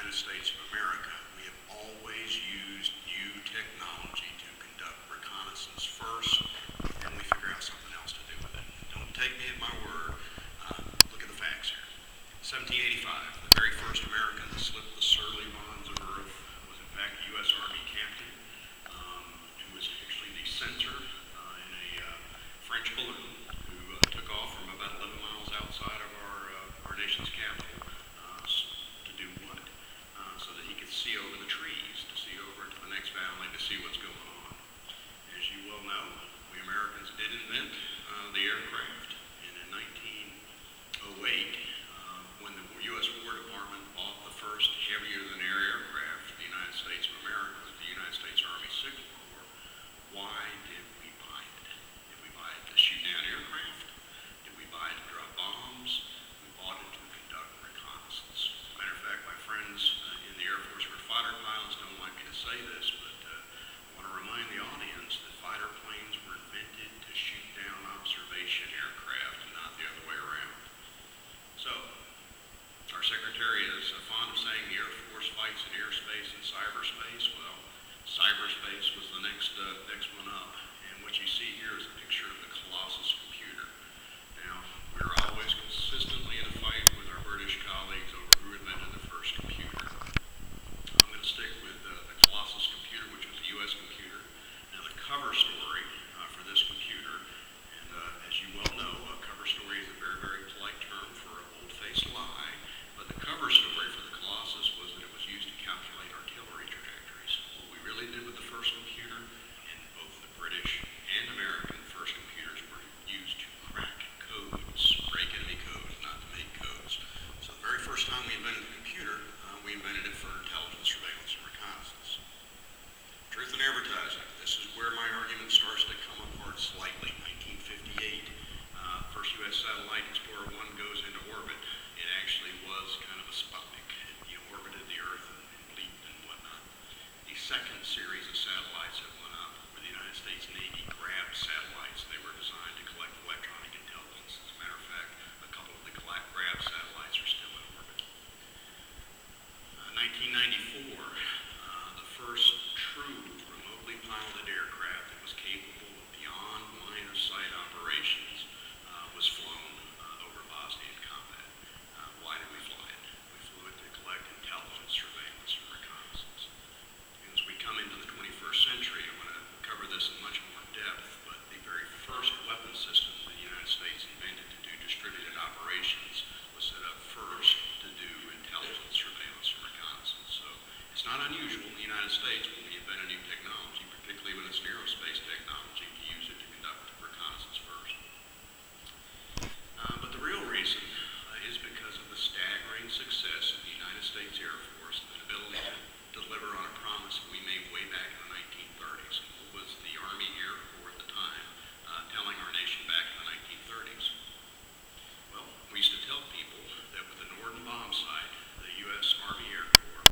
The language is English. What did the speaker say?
United States of America, we have always used new technology to conduct reconnaissance first, and we figure out something else to do with it. Don't take me at my word. Look at the facts here. 1785, the very first American to slip the surly bonds of Earth was in fact a U.S. Army captain who was actually the censor in a French balloon who took off from about 11 miles outside of our nation's capital to do what? So that he could see over the trees, to see over to the next valley, to see what's going on. As you well know, we Americans did invent the aircraft, and in 1908, when the U.S. War Department bought the first heavier-than-air aircraft for the United States of America, the United States Army Signal Corps, why did we buy it? Did we buy it to shoot down aircraft? Did we buy it to drop bombs? We bought it to conduct reconnaissance. As a matter of fact, my friends in the Air Force who are fighter pilots don't like me to say this, but I want to remind the audience that fighter planes were invented to shoot down observation aircraft and not the other way around. So, our Secretary is fond of saying the Air Force fights in airspace and cyberspace. Well, cyberspace was the next one up, and what you see here is a picture of the Colossus computer. Now, we're always consistently in a fight with our British colleagues over who invented the first computer. I'm going to stick with the Colossus computer, which was a U.S. computer. Now, the cover story for this computer, and as you well know, a cover story is a very, very polite term for a bold-faced lie, but the cover story for the Colossus was that it was used to calculate artillery trajectories. What we really did with the first computer, and both the British and American first computers were used to crack codes, break enemy codes, not to make codes. So the very first time we invented the computer, we invented it for intelligence, surveillance, and reconnaissance. Truth in advertising. This is where my argument starts to come apart slightly. 1958, first U.S. satellite, Explorer 1, goes into orbit. It actually was kind of a Sputnik. It orbited the Earth and bleeped and whatnot. The second series of satellites that went up were the United States Navy grabbed satellites. They were designed to collect electronic intelligence. As a matter of fact, a couple of the grab satellites are still in orbit. 1994, the first true remotely piloted aircraft that was capable of beyond line of sight operations was flown over Bosnian combat. Why did we fly it? We flew it to collect intelligence, surveillance, and reconnaissance. As we come into the 21st century, I'm going to cover this in much more depth, but the very first weapon system the United States invented to do distributed operations was set up first to do intelligence, surveillance, and reconnaissance. So it's not unusual in the United States when we invent a new technology, particularly when it's aerospace technology,